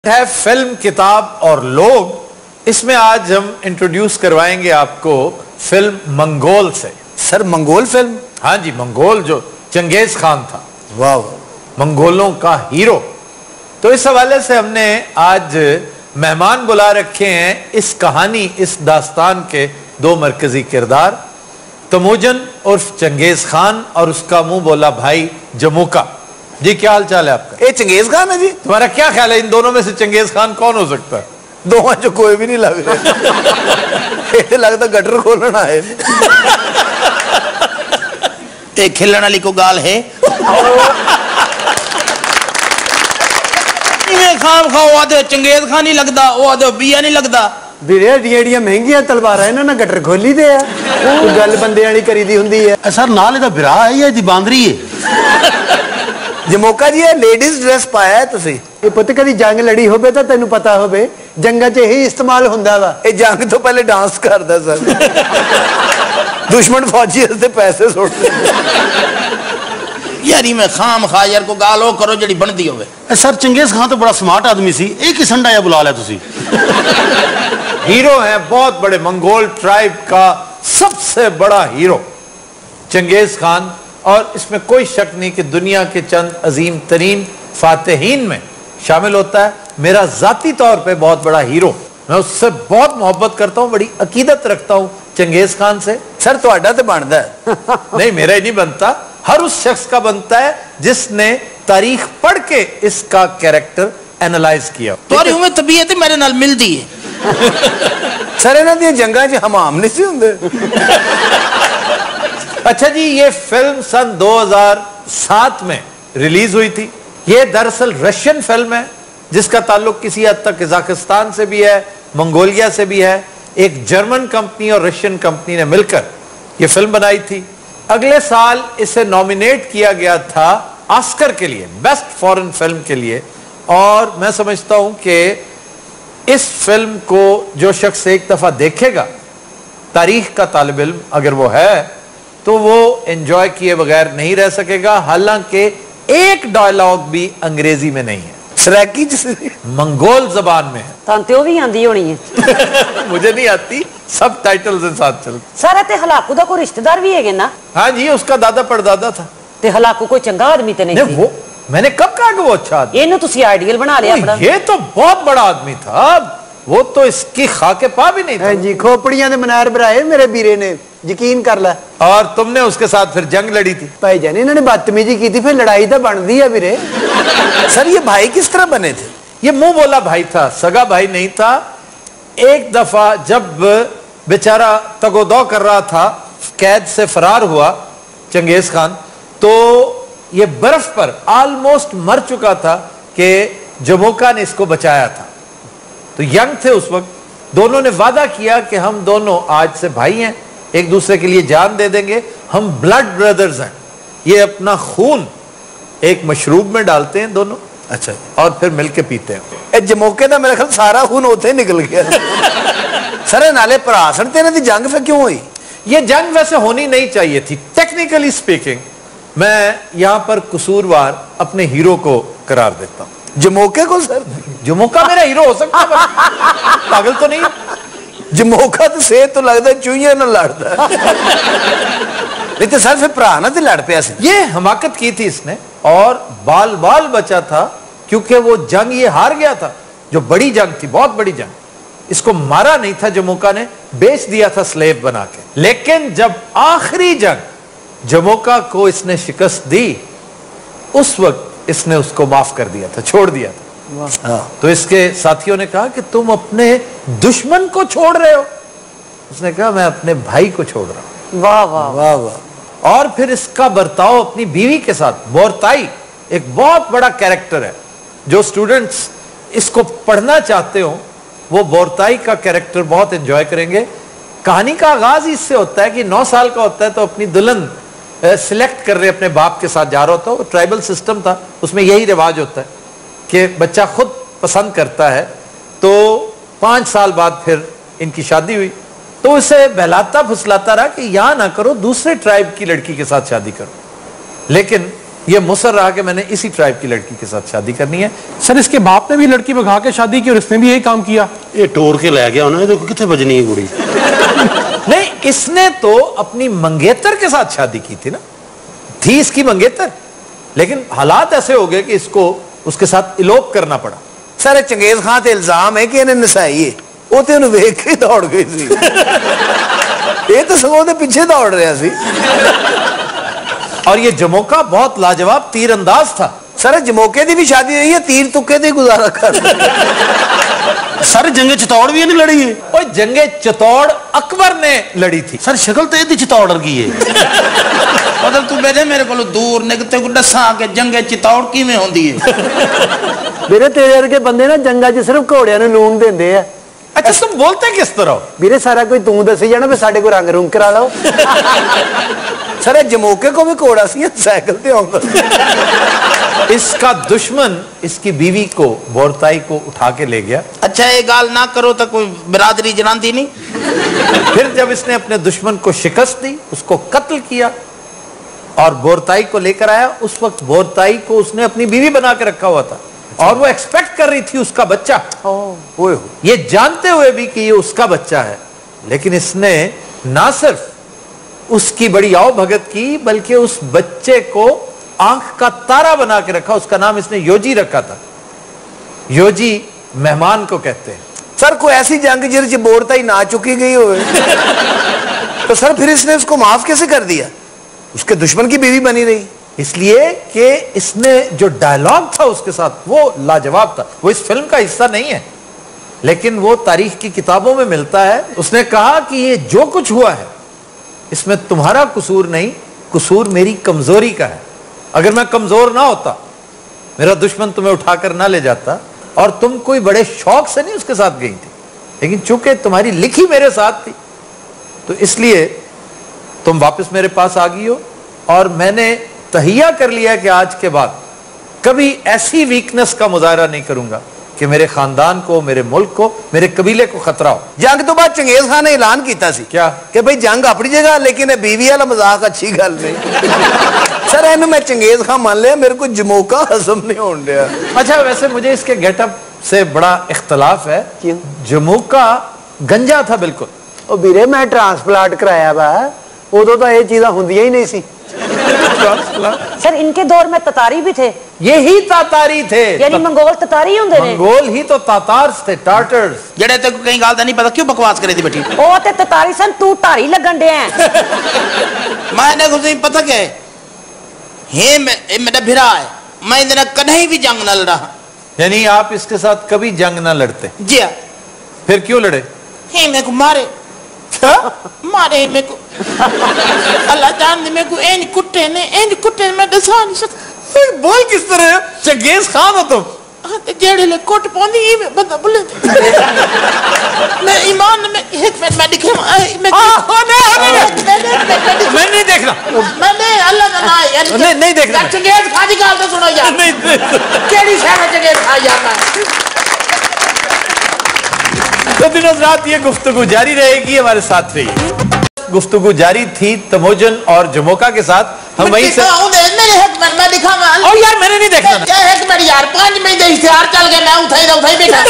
है फिल्म, किताब और लोग। इसमें आज हम इंट्रोड्यूस करवाएंगे आपको फिल्म मंगोल से। Sir Mongol film? हाँ जी, मंगोल जो चंगेज खान था, वाह, मंगोलों का हीरो। तो इस हवाले से हमने आज मेहमान बुला रखे हैं। इस कहानी, इस दास्तान के दो मरकजी किरदार, तमोजन उर्फ चंगेज खान और उसका मुंह बोला भाई जमोका। जी क्या हाल चाल है आपका? ये चंगेज खान है जी? तुम्हारा क्या ख्याल है इन दोनों में से चंगेज खान कौन हो सकता है? दोवां चो कोई भी नहीं लग रहा। लगता गटर खोलना है। ते खिलने वाली को गाल है। खाम खाओ आदे चंगेज खान नहीं लगता, वो आदे बिया नहीं लगता। ਵੀਰੇ ਡੀਆਂ ਮਹਿੰਗੀਆਂ ਤਲਵਾਰਾਂ ਇਹਨਾਂ ਨਾਲ ਗਟਰ ਖੋਲੀ ਦੇ ਆ। ਉਹ ਗੱਲ ਬੰਦੇ ਵਾਲੀ ਕਰੀਦੀ ਹੁੰਦੀ ਹੈ। ਸਰ ਨਾਲ ਇਹਦਾ ਵਿਰਾ ਹੈ ਜਾਂ ਇਹਦੀ ਬਾਂਦਰੀ ਹੈ? ਜਮੋਕਾ ਜੀ ਇਹ ਲੇਡੀਜ਼ ਡਰੈਸ ਪਾਇਆ ਤੁਸੀਂ। ਇਹ ਪੁੱਤ ਕਦੀ ਜੰਗ ਲੜੀ ਹੋਵੇ ਤਾਂ ਤੈਨੂੰ ਪਤਾ ਹੋਵੇ ਜੰਗਾਂ 'ਚ ਇਹੀ ਇਸਤੇਮਾਲ ਹੁੰਦਾ ਵਾ। ਇਹ ਜੰਗ ਤੋਂ ਪਹਿਲੇ ਡਾਂਸ ਕਰਦਾ ਸਰ। ਦੁਸ਼ਮਣ ਫੌਜੀ ਤੇ ਪੈਸੇ ਸੁੱਟਦੇ। यारी में खाम खा यार को गालो करो जड़ी बनती होवे। सर चंगेज खान तो बड़ा स्मार्ट आदमी सी, एक ही संडा या बुला लिया तुसी। हीरो है, बहुत बड़े मंगोल ट्राइब का सबसे बड़ा हीरो चंगेज खान। और इसमें कोई शक नहीं कि दुनिया के चंद अजीम तरीन फातेहीन में शामिल होता है। मेरा जाती तौर पे बहुत बड़ा हीरो, मैं उससे बहुत मोहब्बत करता हूँ, बड़ी अकीदत रखता हूँ चंगेज खान से। सर तुहाडा तो बनता है। नहीं, मेरा ही नहीं बनता, हर उस शख्स का बनता है जिसने तारीख पढ़ के इसका कैरेक्टर एनालाइज किया। तुम्हारी उम्र तबीयत मेरे नाल मिलती है। सर इन्हां दी जंगां 'च हमाम नहीं सी हुंदे। अच्छा जी, ये फिल्म सन 2007 में रिलीज हुई थी। ये दरअसल रशियन फिल्म है जिसका ताल्लुक किसी हद तक कजाकिस्तान से भी है, मंगोलिया से भी है। एक जर्मन कंपनी और रशियन कंपनी ने मिलकर ये फिल्म बनाई थी। अगले साल इसे नॉमिनेट किया गया था ऑस्कर के लिए, बेस्ट फॉरेन फिल्म के लिए। और मैं समझता हूं कि इस फिल्म को जो शख्स एक दफा देखेगा, तारीख का तालिब इल्म अगर वो है, तो वो एंजॉय किए बगैर नहीं रह सकेगा। हालांकि एक डायलॉग भी अंग्रेजी में नहीं है, सराकी मंगोल जबान में है। तांते भी आंदी होनी है। मुझे नहीं आती, सब टाइटल के साथ चलती। सारा ते हलाकू दा कोई रिश्तेदार भी है ना? हाँ जी, उसका दादा परदादा था। ते हलाकू कोई चंगा आदमी ते नहीं? वो मैंने कब कहा कि वो अच्छा आदमी? इन्हें तुसी आइडियल बना लिया अपना। ये तो बहुत बड़ा आदमी था, वो तो इसकी खाके पा भी नहीं था। जी खोपड़ियां दे मनार बनाए मेरे बीरे ने, यकीन कर ला। और तुमने उसके साथ फिर जंग लड़ी थी। भाई जान इन्होंने बदतमीजी की थी, फिर लड़ाई तो बनती है वीरे। सर ये भाई किस तरह बने थे? ये मुंह बोला भाई था, सगा भाई नहीं था। एक दफा जब बेचारा तगोदौ कर रहा था, कैद से फरार हुआ चंगेज खान, तो ये बर्फ पर ऑलमोस्ट मर चुका था कि जमोका ने इसको बचाया था। तो यंग थे उस वक्त, दोनों ने वादा किया कि हम दोनों आज से भाई हैं, एक दूसरे के लिए जान दे देंगे, हम ब्लड ब्रदर्स हैं। ये अपना खून एक मशरूब में डालते हैं दोनों, अच्छा, और फिर मिलके पीते हैं। जमोके का मेरे ख्याल सारा खून उथे निकल गया। सर नाले परासन तेरे दी जंग फिर क्यों हुई? ये जंग वैसे होनी नहीं चाहिए थी। टेक्निकली स्पीकिंग मैं यहां पर कसूरवार अपने हीरो को करार देता हूं। जमोके को? सर जमोका मेरा हीरो हो सकता है, पागल तो नहीं। जमोका तो सेहत तो लगता है चूहिया ना लड़ता। नहीं तो सर फिर भरा ना तो लड़ पिया। ये हमाकत की थी इसने, और बाल बाल बचा था, क्योंकि वो जंग ये हार गया था, जो बड़ी जंग थी, बहुत बड़ी जंग। इसको मारा नहीं था जमोका ने, बेच दिया था स्लेव बना के। लेकिन जब आखिरी जंग जमोका को इसने शिकस्त दी, उस वक्त इसने उसको माफ कर दिया था, छोड़ दिया था। तो इसके साथियों ने कहा कि तुम अपने दुश्मन को छोड़ रहे हो। उसने कहा मैं अपने भाई को छोड़ रहा हूं। वाह वाह वाह वाह। और फिर इसका बर्ताव अपनी बीवी के साथ, बोरताई एक बहुत बड़ा कैरेक्टर है, जो स्टूडेंट्स इसको पढ़ना चाहते हो वो बोरताई का कैरेक्टर बहुत एंजॉय करेंगे। कहानी का आगाज इससे होता है कि 9 साल का होता है तो अपनी दुल्हन सिलेक्ट कर रहे, अपने बाप के साथ जा रहा होता है। वो ट्राइबल सिस्टम था, उसमें यही रिवाज होता है कि बच्चा खुद पसंद करता है। तो 5 साल बाद फिर इनकी शादी हुई, तो उसे बहलाता फुसलाता रहा कि यहां ना करो, दूसरे ट्राइब की लड़की के साथ शादी करो। लेकिन ये मुसर रहा कि मैंने इसी ट्राइब की लड़की के साथ शादी करनी है। सर इसके बाप ने भी लड़की भगा के शादी की और इसने भी यही काम किया। ये टोर के लै गया उन्होंने, देखो कितने बजनी है कुड़ी। नहीं, इसने तो अपनी मंगेतर के साथ शादी की थी ना, थी इसकी मंगेतर, लेकिन हालात ऐसे हो गए कि इसको उसके साथ इलोप करना पड़ा। सर चंगेज खान ते इल्जाम है कि इन्हें नसाई है, वो तो उन्हें वेख के दौड़ गई थी। ये तो सगों दे पीछे दौड़ रहा सी। और ये जमोका बहुत लाजवाब तीरंदाज था। सर जमोके की भी शादी हुई है, तीर तुक्के से गुजारा कर। सर जंगे चित्तौड़ भी नहीं लड़ी है। और जंगे चित्तौड़ अकबर ने लड़ी थी। सर शक्ल तो ये चित्तौड़ की है। मतलब तू बेटे मेरे को दूर ने ते को दसा के जंगे चित्तौड़ किवें होंदी है। मेरे तेरे वर्गे बंदे ना जंगा च सिर्फ घोड़ियां नूं लूण देंदे आ। अच्छा तुम बोलते किस तरह? मेरे सारा कोई तू दसी जाना, साडे को रंग रूंग करा लो। सर जमोके को भी घोड़ा सी साइकिल पे आऊंगा। इसका दुश्मन इसकी बीवी को बोरताई को उठा के ले गया। अच्छा ये गाल ना करो तो कोई बिरादरी जनाती नहीं। फिर जब इसने अपने दुश्मन को शिकस्त दी, उसको कत्ल किया और बोरताई को लेकर आया। उस वक्त बोरताई को उसने अपनी बीवी बना के रखा हुआ था और वो एक्सपेक्ट कर रही थी उसका बच्चा, ये जानते हुए भी कि ये उसका बच्चा है। लेकिन इसने ना सिर्फ उसकी बड़ी आओ भगत की, बल्कि उस बच्चे को आंख का तारा बना के रखा। उसका नाम इसने योजी रखा था। योजी मेहमान को कहते हैं। सर कोई ऐसी जंग जिस बोरताई ना चुकी गई हो तो सर फिर इसने उसको माफ कैसे कर दिया? उसके दुश्मन की बीवी बनी रही। इसलिए कि इसने जो डायलॉग था उसके साथ वो लाजवाब था। वो इस फिल्म का हिस्सा नहीं है, लेकिन वो तारीख की किताबों में मिलता है। उसने कहा कि ये जो कुछ हुआ है इसमें तुम्हारा कसूर नहीं, कसूर मेरी कमजोरी का है। अगर मैं कमजोर ना होता, मेरा दुश्मन तुम्हें उठाकर ना ले जाता, और तुम कोई बड़े शौक से नहीं उसके साथ गई थी, लेकिन चूंकि तुम्हारी लिखी मेरे साथ थी तो इसलिए तुम वापस मेरे पास आ गई हो। और मैंने तहिया कर लिया कि आज के बाद कभी ऐसी वीकनेस का मुजाहरा नहीं करूंगा कि मेरे खानदान को, मेरे मुल्क को, मेरे कबीले को खतरा हो। जंग तो बाद चंगेज खान ने ऐलान किया सी क्या कि भाई जंग अपनी जगह, लेकिन बीवी वाला मजाक अच्छी गल नहीं। सर इन्हें मैं चंगेज खान मान लिया, मेरे को जमोका हजम नहीं होने दिया। अच्छा वैसे मुझे इसके गेटअप से बड़ा इख्तलाफ है। क्यों? जमोका गंजा था बिल्कुल। ओ वीरे मैं ट्रांसप्लांट कराया वा, उदों तो ये चीज़ां हुंदियां ही नहीं सी। सर इनके दौर में ततारी भी थे। यही तातारी थे, यानी मंगोल ततारी होंदे ने। मंगोल ही तो तातार्स थे, टार्टर्स। जड़े ते कहीं गाल दा नहीं पता क्यों बकवास करे थी बेटी। ओ ते ततारी सन, तू टारी लगन दे हैं। मैंने कुछ नहीं पता क्या है, ये मेरा भिरा है, मैं इधर कहीं भी जंग न लड़ा। यानी आप इसके साथ कभी जंग ना लड़ते? जी हाँ। फिर क्यों लड़े? हे मेरे को मारे। क्या मारे मेरे को? अल्लाह जान दे मेरे को एन कुत्ते ने मैं दसा नहीं सकता। बोल किस तरह है? चंगेज खान हो तुम? जेड़े ले कोट पौंदी ही बंदा बोले। मैं ईमान में एक मिनट मैं दिखे मैं नहीं देखना। मैंने अल्लाह का नाम यार नहीं देखना। चंगेज खान की गाल तो सुनो यार। नहीं केड़ी शहर में चंगेज खान जाता है। तो दिनों रात ये गुफ्तगू जारी रहेगी, हमारे साथ रहिए। गुफ्तगू जारी थी तमोजन और जमोका के साथ। हम वहीं से मैं दिखा और यार मैंने नहीं देखना यार 5 महीने इश्तिहार चल गए, मैं उठाई बैठा।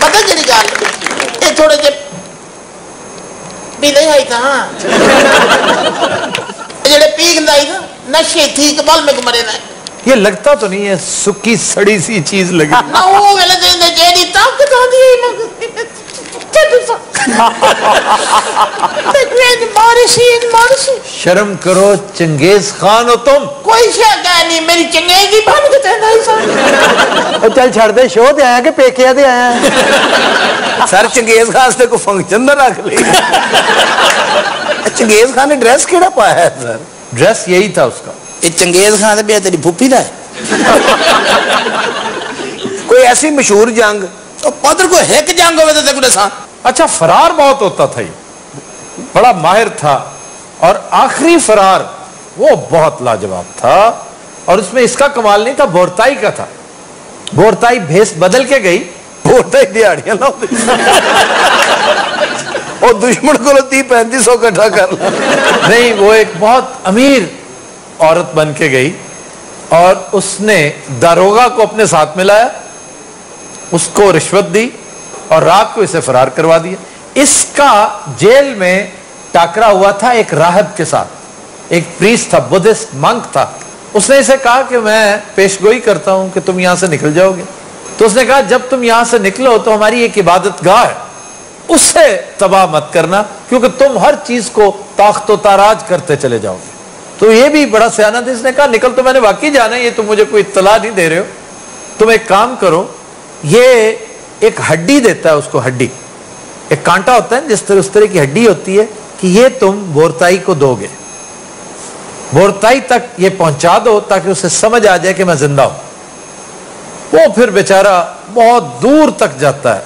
पता जी गाल ये थोड़े जे पीले आई था जेड़े पीक दाई ना नशे थी कबल में मरे ना। ये लगता तो नहीं है, सुखी सड़ी सी चीज लगी। ना वो गले दे जेडी ताकत आंदी है शर्म करो, चंगेज खान हो तुम। कोई शक नहीं, मेरी चंगेज ही बन के तेरा चल छड़ दे, शो ते आया कि पेकिया ते आया? सर चंगेज खान से कोई फंक्शन ना रख ले। चंगेज खान ने ड्रेस केड़ा पाया है सर? ड्रेस यही था उसका। ये चंगेज खान भी तेरी फूफी दा है। कोई ऐसी मशहूर जंग तो पदर को एक जंग होवे तो देखो दसा। अच्छा फरार बहुत होता था, ये बड़ा माहिर था। और आखिरी फरार वो बहुत लाजवाब था। और उसमें इसका कमाल नहीं था, बोरताई का था। बोरताई भेस बदल के गई, बोरताई दिहाड़ियां लाती। और दुश्मन को 30-35 इकट्ठा कर ला। नहीं, वो एक बहुत अमीर औरत बन के गई और उसने दारोगा को अपने साथ मिलाया, उसको रिश्वत दी और रात को इसे फरार करवा दिया। इसका जेल में टाकरा हुआ था एक राहब के साथ, एक प्रीस्ट था, बुद्धिस्ट मंक था। उसने इसे कहा कि मैं पेशगोई करता हूं कि तुम यहां से निकल जाओगे। तो उसने कहा जब तुम यहां से निकलो तो हमारी एक इबादतगाह है, उससे तबाह मत करना, क्योंकि तुम हर चीज को ताख्तो ताराज करते चले जाओगे। तो ये भी बड़ा सियाना था। इसने कहा निकल तो मैंने वाकई जाना है, ये तुम मुझे कोई इत्तला नहीं दे रहे हो। तुम एक काम करो, ये एक हड्डी देता है उसको, हड्डी एक कांटा होता है जिस तरह उस तरह की हड्डी होती है कि ये तुम बोरताई को दोगे, बोरताई तक ये पहुंचा दो ताकि उसे समझ आ जाए कि मैं जिंदा हूं। वो फिर बेचारा बहुत दूर तक जाता है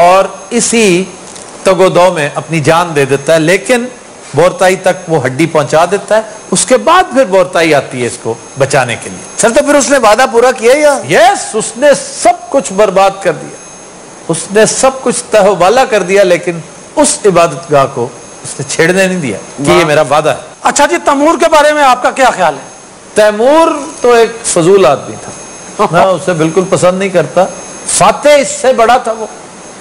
और इसी तगोदो में अपनी जान दे देता है, लेकिन बोरताई तक वो हड्डी पहुंचा देता है। उसके बाद फिर बोरताई आती है इसको बचाने के लिए। सर तो फिर उसने वादा पूरा किया या? यस, उसने सब कुछ बर्बाद कर दिया, उसने सब कुछ तहवाला कर दिया, लेकिन उस इबादतगाह को उसने छेड़ने नहीं दिया कि ये मेरा वादा है। अच्छा जी, तैमूर के बारे में आपका क्या ख्याल है? तैमूर तो एक फजूल आदमी था, मैं उसे बिल्कुल पसंद नहीं करता। फातेह इससे बड़ा था, वो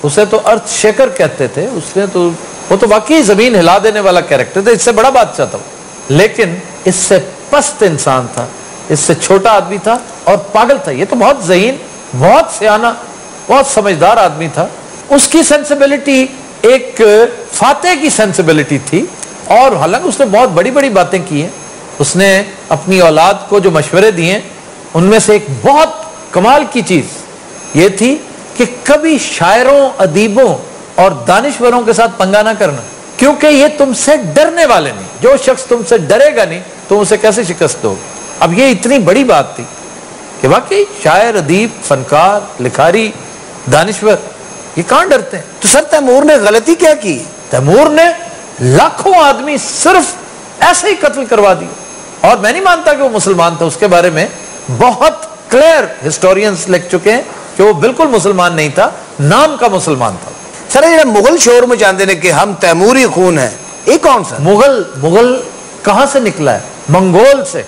उसे तो अर्थ शेखर कहते थे, उसने तो वो तो वाकई जमीन हिला देने वाला कैरेक्टर था, इससे बड़ा बादशाह था वो। लेकिन इससे पस्त इंसान था, इससे छोटा आदमी था और पागल था। ये तो बहुत ज़हीन, बहुत सियाना, बहुत समझदार आदमी था। उसकी सेंसिबिलिटी एक फातेह की सेंसिबिलिटी थी, और हालांकि उसने बहुत बड़ी बड़ी बातें की हैं। उसने अपनी औलाद को जो मशवरे दिए उनमें से एक बहुत कमाल की चीज ये थी कि कभी शायरों, अदीबों और दानिश्वरों के साथ पंगा ना करना, क्योंकि ये तुमसे डरने वाले नहीं। जो शख्स तुमसे डरेगा नहीं तुम उसे कैसे शिकस्त दोगे। अब ये इतनी बड़ी बात थी कि वाकई शायर, अदीब, फनकार, लिखारी, दानिश्वर ये कहां डरते हैं। तो सर तैमूर ने गलती क्या की? तैमूर ने लाखों आदमी सिर्फ ऐसे ही कत्ल करवा दिए, और मैं नहीं मानता कि वो मुसलमान था। उसके बारे में बहुत क्लियर हिस्टोरियंस लिख चुके हैं कि वो बिल्कुल मुसलमान नहीं था, नाम का मुसलमान था। सर ये मुगल शोर में जानते ने कि हम तैमूरी खून है, ये कौन सा? मुगल कहां से निकला है? मंगोल से।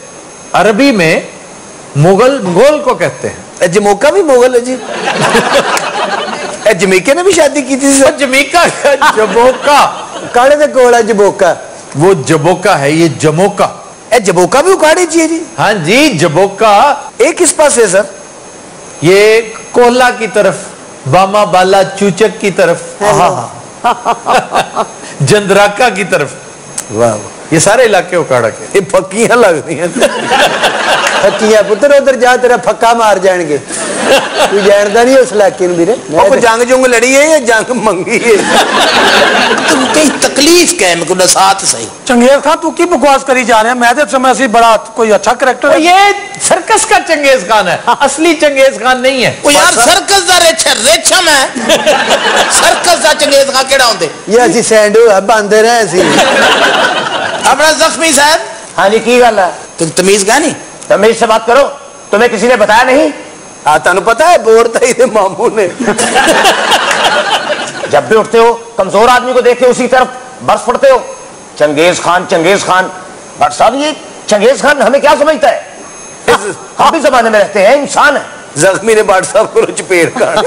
अरबी में मुगल को कहते हैं। जमोका भी मुगल है जी। जमीके ने भी शादी की थी सर। जमीका, जबोका काले दे कोल है जबोका, वो जबोका है, ये जमोका। जबोका भी उखाड़ी चाहिए जी। हाँ जी, जबोका। एक किस पास है सर? ये कोहला की तरफ, बामा बाला चूचक की तरफ, जंदराका की तरफ। वाह, ये सारे इलाके उखाड़ा के। ये फक्कियां लग रही हैं। फक्कियां पुत्र उधर जा, तेरा फक्का मार जाएंगे। तू जानता नहीं उस इलाके में वीरे। वो जंग जुंग लड़ी है या जंग मंगी है? तुम कई तकलीफ क्या है, मेरे को साथ सही। चंगेज खान तू की बकवास करी जा रहे हैं? मैं तो समय से बड़ा कोई अच्छा कैरेक्टर है। ये सर्कस का चंगेज खान है, असली चंगेज खान नहीं है। वो यार सर्कस दा रेशम है। सर्कस दा चंगेज खान केड़ा होंदे? ये असि सैंडो बांधे रहे सी। अपना जख्मी साहब। हाँ जी, की गल है? तुम तमीज गा नहीं? तमीज से बात करो। तुम्हें किसी ने बताया नहीं? हाँ, तेन पता है बोरताई दे मामू ने। जब भी उठते हो कमजोर आदमी को देख के उसी तरफ बरस पड़ते हो। चंगेज खान, चंगेज खान। भट्ट साहब, ये चंगेज खान हमें क्या समझता है? हम भी जमाने में रहते हैं, इंसान है। जख्मी ने भट्ट साहब को चपेट काट।